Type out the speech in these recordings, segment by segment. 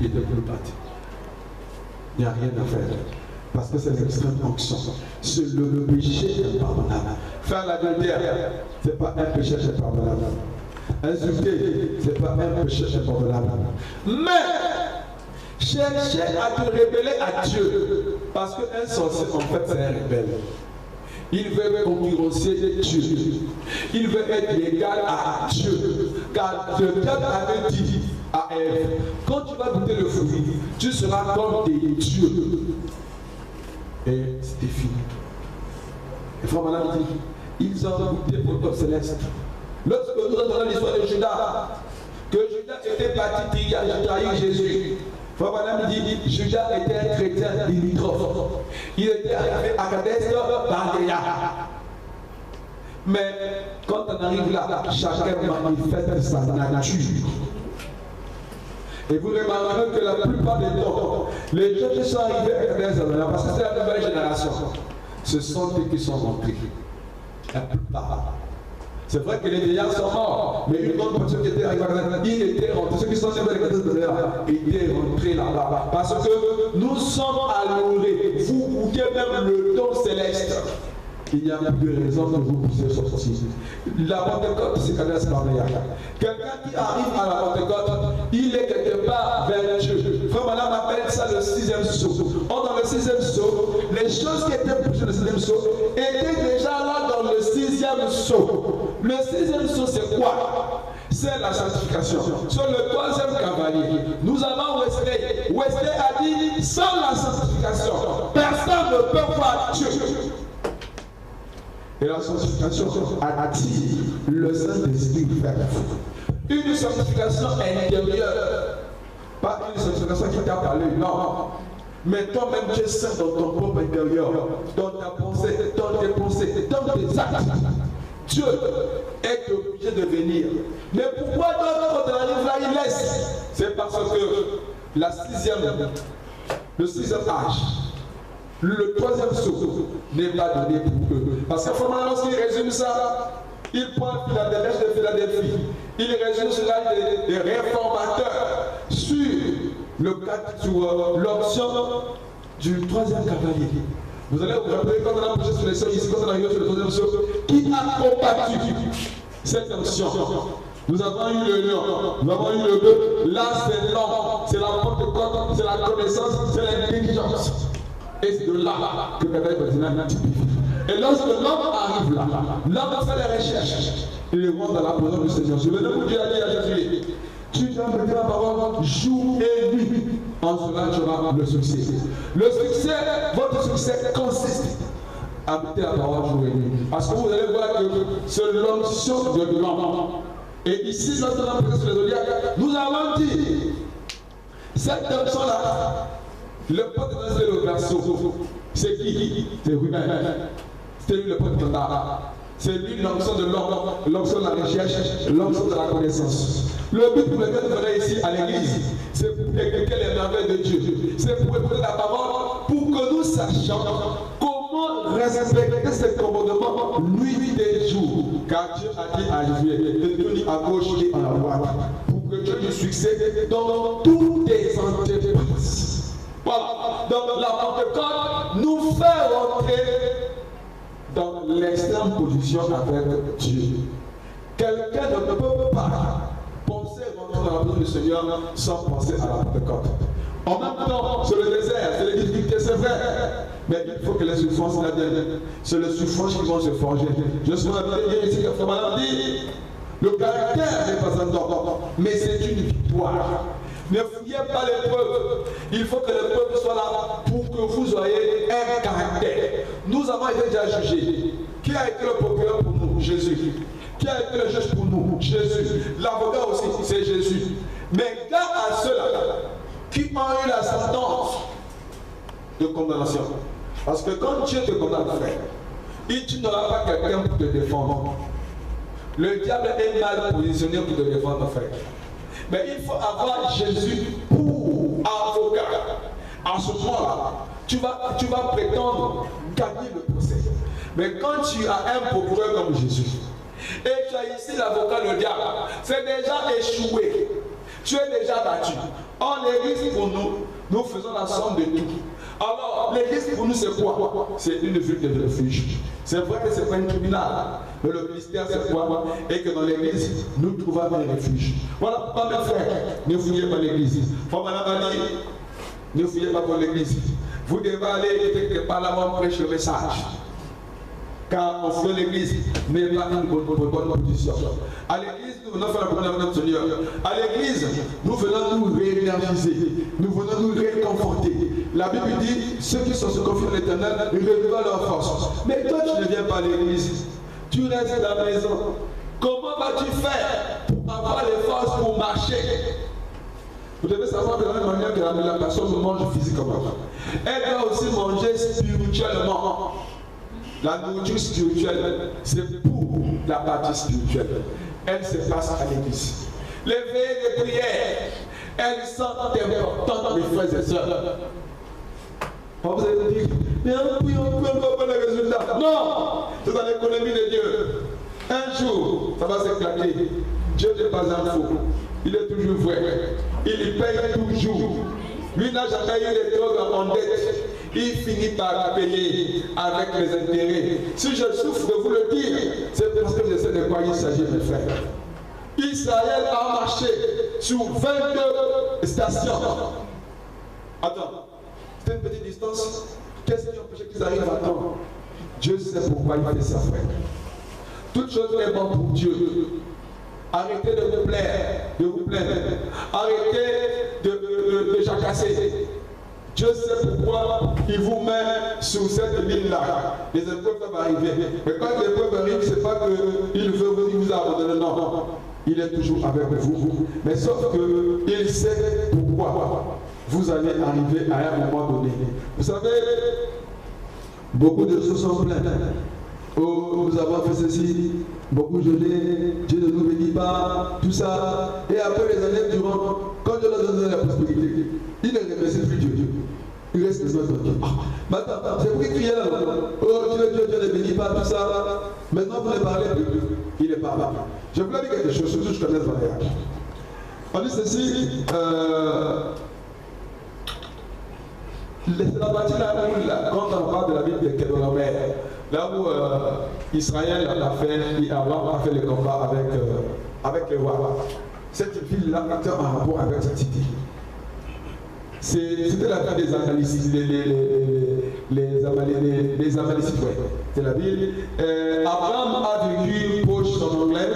n'était plus parti. Il n'y a rien à faire. Parce que c'est l'extrême onction. Le péché est pardonnable. Faire l'adultère, ce n'est pas un péché impardonnable. Insulter, ce n'est pas un péché impardonnable. Mais chercher à te révéler à Dieu. Parce qu'un sorcier, en fait, c'est un rebelle. Il veut concurrencer Dieu. Il veut être égal à Dieu. Car Dieu avait dit à Ève, quand tu vas goûter le fruit, tu seras comme des dieux. Et c'était fini. Et frère Madame dit, ils ont goûté pour le céleste. Lorsque nous entendons l'histoire de Judas, que Judas était parti dire j'ai trahi Jésus. Frère Madame dit, Judas était un chrétien limitrophe. Il était arrivé à Kadès Barnéa. Mais quand on arrive là, chacun manifeste sa nature. Et vous remarquerez que la plupart des temps, les gens qui sont arrivés à Kadès Barnéa, parce que c'est la nouvelle génération, ce sont eux qui sont rentrés. La plupart. C'est vrai que les vieillards sont morts, mais une grande partie qui était arrivée à Kadès, ils étaient rentrés. Ceux qui sont arrivés à Kadès Barnéa étaient rentrés là-bas. Parce que nous sommes alloués. Vous goûtez même le don céleste. Il n'y a plus de raison que vous puissiez sortir. La Pentecôte, c'est Kadès Barnéa. Quelqu'un qui arrive à la Pentecôte, il est quelque part vers Dieu. Frère Madame appelle ça le 6e saut. Or, dans le 6e saut, les choses qui étaient poussées dans le 6e saut étaient déjà là dans le 6e saut. Le 6e saut, c'est quoi? C'est la sanctification. Sur le 3e cavalier, nous avons Wesley. Wesley a dit, sans la sanctification, personne ne peut voir Dieu. Et la sanctification attire le Saint-Esprit vers vous. Une sanctification intérieure, pas une sanctification qui t'a parlé, non. Mais toi-même, tu es saint dans ton propre intérieur, dans ta pensée, dans tes pensées, dans tes actes. Dieu est obligé de venir. Mais pourquoi d'autres, quand on arrive là, il laisse? C'est parce que le 6e âge, le 3e saut n'est pas donné pour eux. Parce que vraiment, lorsqu'il résume ça, il prend Philadelphie de Philadelphie. Il résume cela des réformateurs sur l'option du 3e cavalier. Vous allez vous rappeler quand on a marché sur les sauts ici, quand on arrive sur le 3e saut, qui a combattu cette option. Nous avons eu le lion, nous avons eu le bœuf. Là, c'est l'homme, c'est la Pentecôte, c'est la connaissance, c'est l'intelligence. Et c'est de là que Kadès Barnéa typifie. Et lorsque l'homme arrive là, l'homme fait les recherches. Il rentre dans la présence du Seigneur. Je vais vous dire à Jésus, tu dois me dire la parole jour et nuit. En cela, tu auras le succès. Le succès, votre succès consiste à habiter la parole jour et nuit. Parce que vous allez voir que c'est l'onction de l'homme. Et ici, dans la présence de zodiaque, nous avons dit cette onction-là. Le pote de le verso, c'est qui? C'est lui-même. C'est lui le pote de l'art. C'est lui l'onction de l'homme, l'onction de la recherche, l'onction de la connaissance. Le but pour lequel nous venons ici à l'église, c'est pour expliquer les merveilles de Dieu. C'est pour écouter la parole, pour que nous sachions comment respecter ces commandements nuit et jour. Car Dieu a dit à Jésus de tenir à gauche et à droite, pour que Dieu ait du succès dans toutes tes entreprises. Voilà. Donc la Pentecôte nous fait rentrer dans l'extrême position avec Dieu. Quelqu'un ne peut pas penser rentrer dans la présence du Seigneur sans penser à la Pentecôte. En même temps, sur le désert, c'est les difficultés, c'est vrai. Mais il faut que les souffrances viennent. C'est les souffrances qui vont se forger. Je suis dire ici que Frère Madame dit, le caractère n'est pas un don, mais c'est une victoire. Ne fouillez pas l'épreuve. Il faut que l'épreuve soit là pour que vous ayez un caractère. Nous avons été déjà jugés. Qui a été le procureur pour nous? Jésus. Qui a été le juge pour nous? Jésus. L'avocat aussi, c'est Jésus. Mais garde à ceux-là qui ont eu la sentence de condamnation. Parce que quand Dieu te condamne, frère, tu n'auras pas quelqu'un pour te défendre. Le diable est mal positionné pour te défendre, frère. Mais il faut avoir Jésus pour avocat. En ce moment-là, tu vas prétendre gagner le procès. Mais quand tu as un procureur comme Jésus, et tu as ici l'avocat, le diable, c'est déjà échoué. Tu es déjà battu. Or, l'église pour nous, nous faisons la somme de tout. Alors, l'église pour nous, c'est quoi? C'est une ville de refuge. C'est vrai que ce n'est pas une tribunal, mais le mystère, c'est quoi? Et que dans l'église, nous trouvons un refuge. Voilà, pas mes frères, ne fouillez pas l'église. Faut madame a dit, ne fouillez pas pour l'église. Vous devez aller écouter que le Parlement prêche le message. Car on fait l'église n'est pas une bonne position. À l'église, nous venons faire la première de notre Seigneur. À l'église, nous venons nous réénergiser. Nous venons nous réconforter. La Bible dit, ceux qui sont se confient à l'Éternel, ils retrouvent leur force. Mais toi, tu ne viens pas à l'église. Tu restes à la maison. Comment vas-tu faire pour avoir les forces pour marcher? Vous devez savoir que de la même manière que la personne mange physiquement, elle doit aussi manger spirituellement. La nourriture spirituelle, c'est pour la partie spirituelle. Elle se passe à l'église. Les veillées de prière, elles sont importantes, mes frères et sœurs. Vous allez dire, mais on prie encore pas les résultats. Non, c'est dans l'économie de Dieu. Un jour, ça va s'éclater. Dieu n'est pas un faux. Il est toujours vrai. Il paye toujours. Lui n'a jamais eu les drogues en dette. Il finit par payer avec les intérêts. Si je souffre de vous le dire, c'est parce que je sais de quoi il s'agit, mes frères. Israël a marché sur 22 stations. Attends, c'est une petite distance. Qu'est-ce qui empêche qu'ils arrivent à temps? Dieu sait pourquoi il fait ça, frère. Toute chose est bonne pour Dieu. Arrêtez de vous plaindre. Arrêtez de jacasser. Dieu sait pourquoi il vous met sur cette ligne-là. Les épreuves peuvent arriver. Mais quand les épreuves arrivent, ce n'est pas qu'il veut vous abandonner. Non. Il est toujours avec vous. Mais sauf qu'il sait pourquoi vous allez arriver à un moment donné. Vous savez, beaucoup de choses sont pleines. Oh, nous avons fait ceci, beaucoup jeûné, Dieu ne nous bénit pas, tout ça. Et après les années durant, quand Dieu leur donne la prospérité, il ne remercie plus Dieu. Il reste les autres. Maintenant, c'est pour qu'il crie là. Oh, Dieu ne bénit pas, tout ça. Maintenant, vous ne parlez plus. Il est pas là. Je voulais dire quelque chose, surtout je connais le mariage. On dit ceci, c'est la partie là où, quand on parle de la Bible de Kédorlaomer, là où Israël a fait le combat avec le roi. Cette ville-là était en rapport avec cette cité. C'était la ville des Amalécites, les Amalécites, ouais. C'est la ville. Abraham a vécu proche en anglais.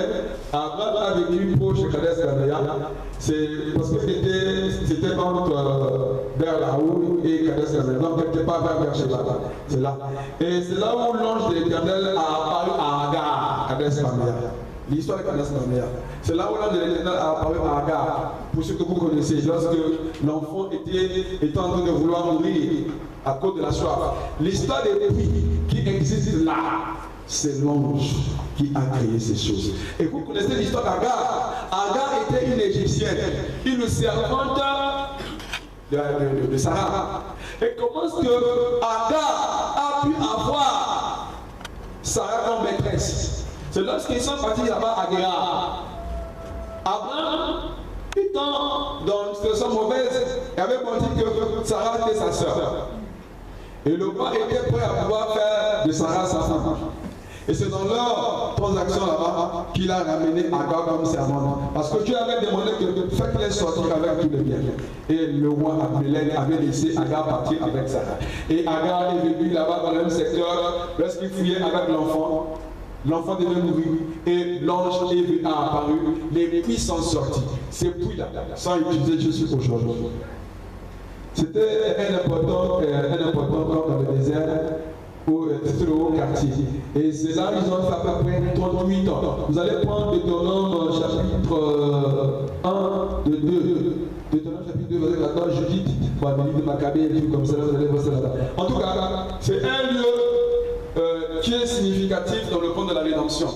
Abraham a vécu proche de Kades Barnea. C'est parce que c'était entre Berlaour et Kades Barnea. Donc, quelque part vers Beersheba. C'est là. Et c'est là où l'ange de l'Éternel a apparu à Agar, Kades Barnea. L'histoire de Kades Barnea. C'est là où l'ange de l'Éternel a apparu à Agar. Pour ceux que vous connaissez, lorsque l'enfant était en train de vouloir mourir à cause de la soif. L'histoire des puits qui existe là, c'est l'ange qui a créé ces choses. Et vous connaissez l'histoire d'Agar. Agar était une Égyptienne, une servante de Sarah. Et comment est-ce que Agar a pu avoir Sarah comme maîtresse? C'est lorsqu'ils sont partis là-bas à Guérard. Abraham, étant dans une situation mauvaise, il avait pensé que Sarah était sa sœur. Et le roi était prêt à pouvoir faire de Sarah sa femme. Et c'est dans leur transaction là-bas qu'il a ramené Agar comme servante. Parce que Dieu avait demandé que faites-les sortir avec tous les biens. Et le roi Abimelech avait laissé Agar partir avec Sarah. Et Agar est venu là-bas dans le même secteur. Lorsqu'il fouillait avec l'enfant, l'enfant devait mourir et l'ange a apparu. Les puits sont sortis. Ces puits-là, sans utiliser Jésus aujourd'hui. C'était un important camp dans le désert. C'était le haut quartier. Et c'est là qu'ils ont fait à peu près 38 ans. Vous allez prendre Deutéronome chapitre 1 de 2. Deutéronome chapitre 2, verset 14, Judith, de Maccabée, et tout comme ça, vous allez voir ça là-bas. En tout cas, c'est un lieu qui est significatif dans le conte de la rédemption.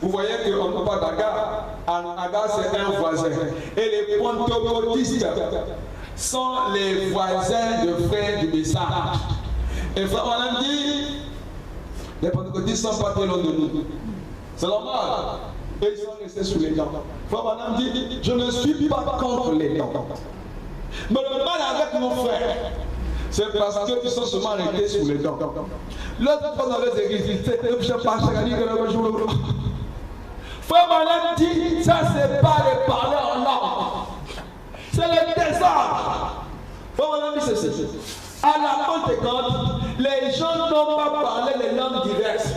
Vous voyez qu'on ne parle pas d'Agar. Agar, c'est un voisin. Et les pentecôtistes sont les voisins de frères du message. Et frère Manan dit, les pentecôtistes ne sont pas très loin de nous. C'est normal. Et ils sont restés sous les camps. Frère Branham dit, je ne suis pas contre les dons. Mais le mal avec nos frères, c'est parce qu'ils sont seulement arrêtés sous les dons. L'autre fois dans les églises, Frère Branham dit, ça c'est pas les parler en langue. C'est le désordre. Frère Branham dit ceci. À la Pentecôte, les gens n'ont pas parlé les langues diverses.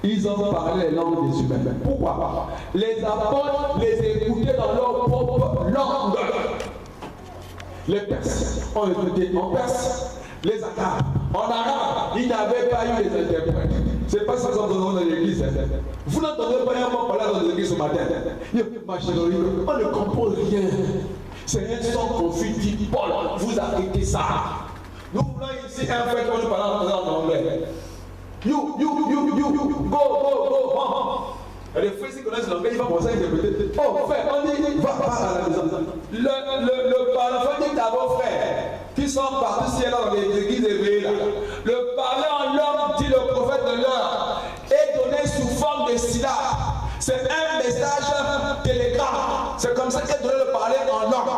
Ils ont parlé les langues des humains. Pourquoi? Les apôtres les écoutaient dans leur propre langue. Les Perses ont écouté en perse, les Arabes en arabe. Ils n'avaient pas eu les interprètes. C'est pas ça qu'on entend dans l'église. Vous n'entendez pas un mot parler dans l'église ce matin. On ne comprend rien. C'est un son confus dit Paul, vous arrêtez ça. Nous voulons ici un frère qui nous parle en anglais. You, go. Et les frères qui connaissent l'anglais, ils vont commencer à interpréter. Oh, frère, on dit, va à la maison. Le parler dit à vos frères qui sont partis dans les églises éveillées là. Le parler en langue, dit le prophète de l'heure, est donné sous forme de syllabe. C'est un message télégramme. C'est comme ça qu'est donné le parler en langue.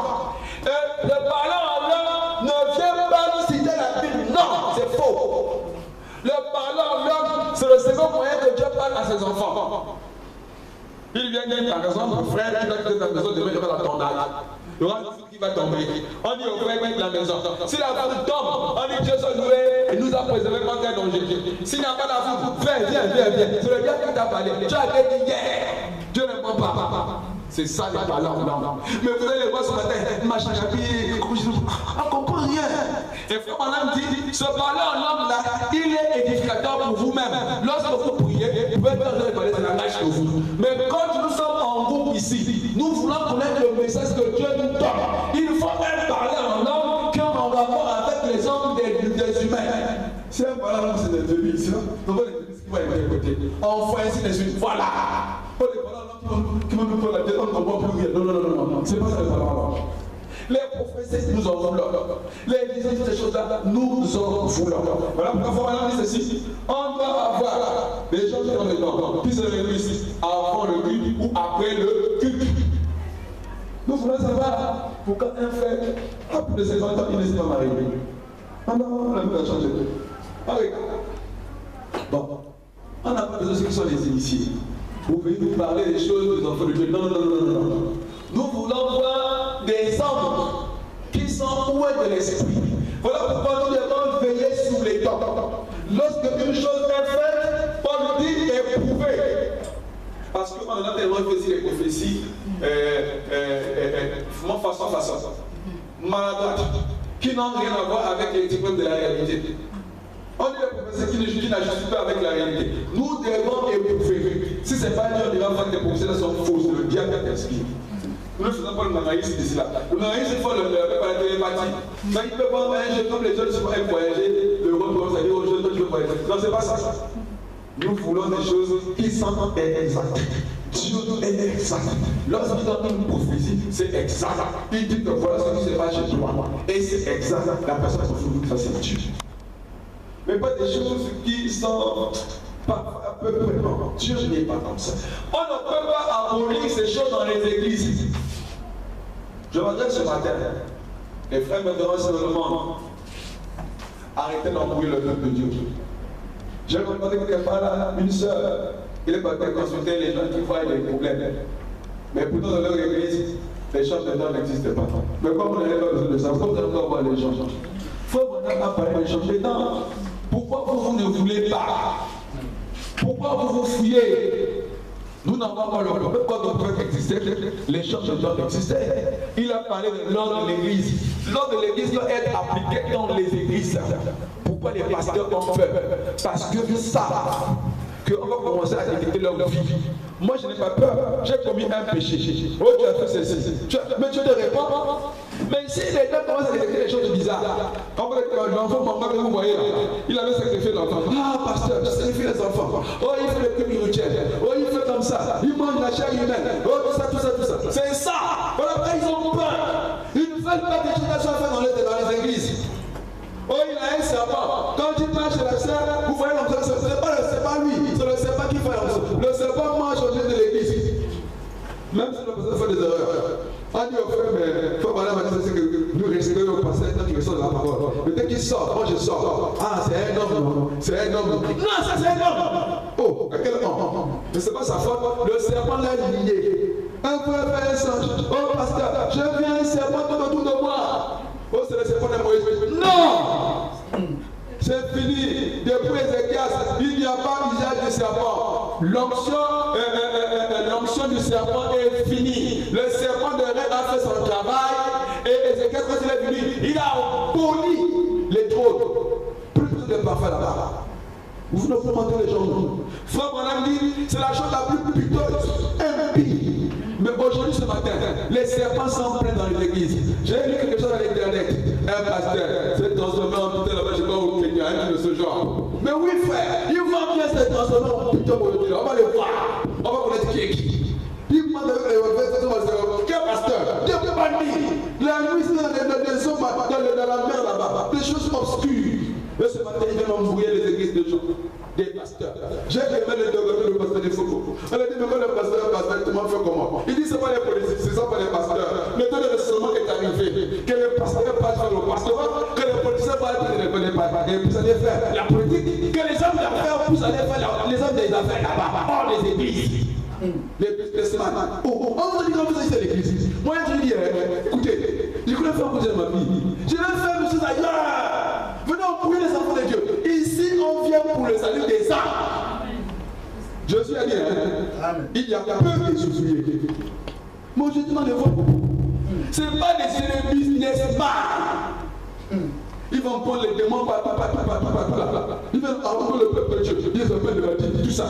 Le parler en langue ne vient pas nous citer la Bible. Non, c'est faux. Le parler en langue, c'est le second moyen que Dieu parle à ses enfants. Il vient dire par exemple, mon frère, tu dois quitter ta maison, demain il y aura la tornade. Il y aura une foudre qui va tomber. On dit au frère, quitte la maison. Si la foudre tombe, on dit Dieu soit loué et nous a préservé contre un danger. S'il n'y a pas la foudre, frère, viens. C'est le diable qui t'a parlé. Tu as dit hier. Dieu ne ment pas. C'est ça les parlants en langue. Mais vous allez voir ce matin, machin chapitre, on ne comprend rien. Et Frère Branham dit, ce parler en langue là, il est édificateur pour vous-même. Lorsque vous priez, vous pouvez parler de la langage que vous. Mais quand nous sommes en groupe ici, nous voulons connaître le message que Dieu nous donne. Il faut même parler en langue qui ont un rapport avec les hommes des humains. Si un parler en langue c'est des débits ici, on va les débits qui vont être côté. Enfin, ainsi de suite. Voilà. Pour les parler en langue qui vont nous faire la tête, on ne comprend plus rien. Non. C'est pas ça les parler en langue. Les prophéties nous en voulons. Les disent ces choses-là, nous en voulons. Voilà pourquoi Frère Branham dit ceci. On doit avoir des gens qui ont les dons, qui se réunissent avant le culte ou après le culte. Nous voulons savoir pourquoi un frère, à plus de 50 ans, il n'est pas marié. Non, la vie a changé. Bon, on n'a pas besoin de ceux qui sont les initiés. Vous pouvez nous parler des choses des enfants de Dieu. Non. Nous voulons voir des hommes qui sont oués de l'esprit. Voilà pourquoi nous devons veiller sur les temps. Lorsque une chose est faite, Paul dit éprouver. Parce qu'on a tellement fait les prophéties façon. Maladroite, qui n'ont rien à voir avec les diplômes de la réalité. On dit les prophéties qui n'ajustent pas avec la réalité. Nous devons éprouver. Si ce n'est pas Dieu, on dira que les prophéties sont fausses. Le diable t'inspire. Nous ne faisons pas le nanaïsme d'ici là. Le nanaïsme, il faut le faire par la télépathie. Mais il ne peut pas voyager comme les jeunes qui vont voyager. Le rôle, ça dit aux jeunes, toi tu veux voyager. Non, ce n'est pas ça. Nous voulons des choses qui sont exactes. Dieu est exact. Lorsqu'il donne une prophétie, c'est exact. Il dit que voilà ce qui se passe chez toi. Et c'est exact. La personne se fout, ça c'est Dieu. Mais pas des choses qui sont pas à peu près. Non, Dieu n'est pas comme ça. On ne peut pas abolir ces choses dans les églises. Je m'adresse ce matin. Les frères me demandent seulement arrêtez d'embrouiller le peuple de Dieu. J'ai rencontré quelque part là, une sœur, il est parti consulter les gens qui voient les problèmes. Mais pourtant dans leur église, les chants de dents n'existent pas. Mais comme vous n'avez pas besoin de ça, pourquoi vous allez encore voir les gens? Il faut vraiment apparemment les chants de dents. Pourquoi vous ne voulez pas? Pourquoi vous fuyez? Nous n'avons pas le problème. Quand le prophète existait, les chants de dents existaient. Il a parlé de l'ordre de l'église. L'ordre de l'église doit être appliqué dans les églises. Pourquoi les pasteurs ont peur? Parce qu'ils savent qu'on va commencer à dicter leur vie. Moi, je n'ai pas peur. J'ai commis un péché. Oh, tu as fait ceci. Mais Dieu te répond. Mais si les gens commencent à détecter des choses bizarres, quand vous êtes l'enfant, que vous voyez, il avait sacrifié l'enfant. Ah, pasteur, tu sacrifies les enfants. Oh, il fait le culte spirituel. Oh, il fait comme ça. Il mange la chair humaine. Oh, tout ça. C'est ça. Voilà pourquoi ils ont peur. Ils ne veulent pas des choses qui sont faites dans les églises. Oh, il a un serpent. Quand il marche chez la sœur, vous voyez l'enfant, c'est pas lui, c'est le serpent qui fait l'enfant. Le serpent mange au lieu de l'église. Même pasteurs font des erreurs. On dit au frère, mais faut parler à c'est que nous restons au pasteur tant qu'il sort de la parole. Mais dès qu'il sort, moi je sors. Ah, c'est un homme, non? C'est un homme. Non, ça c'est un homme. Oh, à quel homme? Mais c'est pas sa faute. Le serpent l'a lié. Un frère fait un singe. Oh, pasteur, je viens un serpent tout autour de moi. Oh, c'est le serpent de Moïse. Non! C'est fini. Depuis Ézéchias, il n'y a pas usage du serpent. L'onction du serpent est finie. Le serpent de Ré a fait son travail. Et Ézéchias, quand il est venu, il a poli les trônes. Plus de parfait là-bas. Vous ne pouvez mentir les gens. Frère Branham dit, c'est la chose la plus piteuse, impie. Mais aujourd'hui, ce matin, les serpents sont pleins dans les églises. J'ai lu quelque chose à l'internet. Un pasteur s'est transformé en putain là-bas, je sais pas au Kenya, un truc de ce genre. Mais oui, frère, il va bien se transformer en putain aujourd'hui. On va le voir. On va connaître qui est qui. Il demande quel pasteur, quel bandit. La nuit, c'est dans les hommes, dans la mer là-bas. Des choses obscures. Mais ce matin, il vient embrouiller les églises de gens, des pasteurs. J'ai aimé le pasteur des Foucault. On a dit, mais quand le pasteur, tout le monde fait comment? Il dit, ce n'est pas les politiciens, ce ne sont pas les pasteurs. Le temps de raisonnement est arrivé. Que les pasteurs passent faire le pasteur, que les politiciens passent faire la politique, que les hommes d'affaires poussent à aller faire les hommes des affaires là-bas, hors les églises. Les businessmen. On vous dit comment vous êtes l'église. Moi, je dis, écoutez, je voulais faire bouger ma vie. Je vais faire des choses ailleurs. Venez embrouiller les enfants de Dieu. Ici, on vient pour le salut des âmes. Je suis allé, il y a peu de soucis. Moi, je demande de vous. Ce n'est pas des businessmen. Ils vont prendre les démons partout. Ils vont avoir le peuple de Dieu. Ils vont le bâtir, tout ça.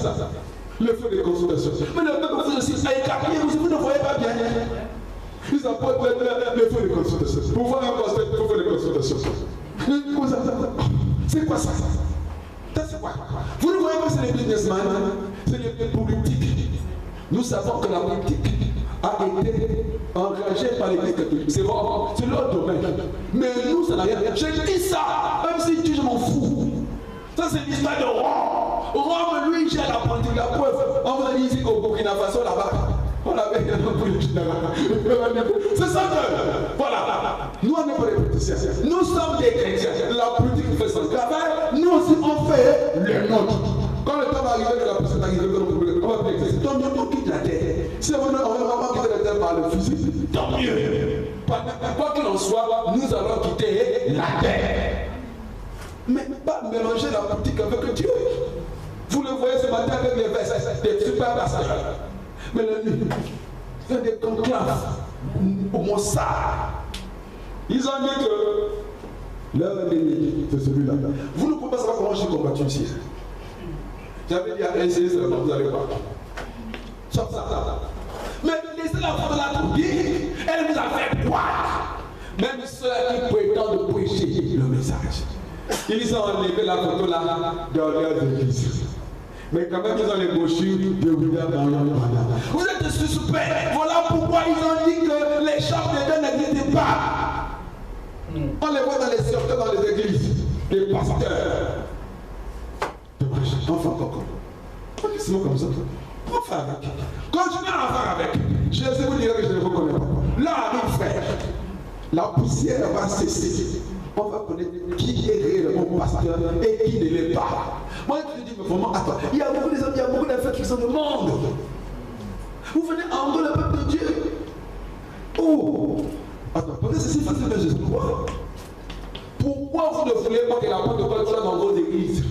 Le feu de consultation. Mais le peuple de Dieu, c'est écarté, vous ne voyez pas bien. Ils apportent le feu de consultation. Pour voir un pasteur, il faut faire de consultation. C'est quoi ça? C'est quoi? Vous ne voyez pas, c'est les businessmen, c'est les politiques. Nous savons que la politique a été engagée par l'Église catholique. C'est leur domaine. Mais nous, ça n'a rien. J'ai dit ça, même si Dieu, je m'en fous. Ça, c'est l'histoire de Rome. Rome, lui, gère la politique, la preuve. On vous a dit ici au Burkina Faso, là-bas. On avait un politique là-bas. C'est ça que. Voilà. Nous, on n'est pas des politiciens. Nous sommes des chrétiens. La politique fait son travail. Nous aussi, on fait le nôtre. Quand le temps va arriver, que la personne arrive, on va bien exister. Tant mieux, on quitte la terre. Si on va vraiment quitter la terre par le fusil, tant mieux. Quoi qu'il en soit, nous allons quitter la terre. Mais pas mélanger la politique avec Dieu. Vous le voyez ce matin avec les versets des super pasteurs. Mais la nuit, c'est des conclaves au Mossad. Ils ont dit que leur ennemi, c'est celui-là. Vous ne pouvez pas savoir comment j'ai combattu ici. J'avais dit à essayer seulement, vous allez voir. Sauf ça. Mais laissez la femme de la politique, elle nous a fait boire. Même ceux qui prétendent prêcher le message. Ils ont enlevé la photo là dans leurs églises. Mais quand même, ils ont les brochures de William Marion. Vous êtes suspects. Voilà pourquoi ils ont dit que les chambres de Dieu n'existaient pas. On les voit dans les cercles, dans les églises. Les pasteurs. Enfin, encore. C'est comme ça. On fait avec. Continuez à faire avec. Je vais vous dire que je ne vous connais pas. Là, arrive frère. La poussière va cesser. On va connaître qui est réellement pasteur et qui ne l'est pas. Moi, je te dis, mais vraiment, attends, il y a beaucoup des hommes, il y a beaucoup d'affaires qui sont du monde. Vous venez enlever le peuple de Dieu. Oh, attends, peut-être c'est si facile, mais je sais quoi. Pourquoi vous ne voulez pas que la porte de Paul soit dans vos églises?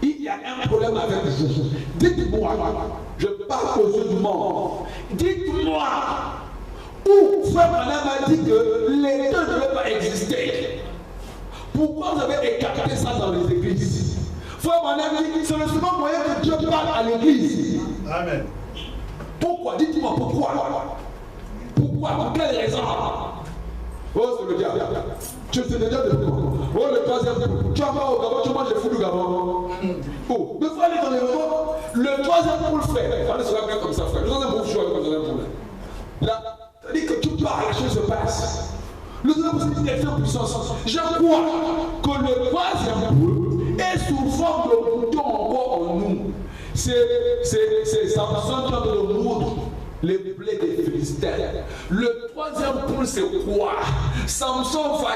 Il y a un problème avec vous. Dites-moi, je parle aux yeux du monde. Dites-moi. Où Frère Branham a dit que les deux ne devaient pas exister. Pourquoi vous avez écarté ça dans les églises? Frère Branham dit que c'est le second moyen que Dieu parle à l'église. Amen. Pourquoi? Dites-moi pourquoi. Pourquoi? Pour quelle raison? Oh, c'est le diable. Tu sais déjà de quoi? Oh, le troisième coup. Tu vas au Gabon, tu manges les fous du Gabon. Oh, mais il faut aller dans les moments. Le troisième coup le fait. Allez sur la main comme ça, frère. Le troisième coup, je suis avec le troisième coup. Là, c'est-à-dire que tu parles, la chose se passe. Le troisième coup, c'est une extrême puissance. Je crois que le troisième coup est sous forme de bouton encore en nous. C'est Samson qui est en train de moudre les blés des Philistins. mystère. Le troisième point, c'est quoi? Samson va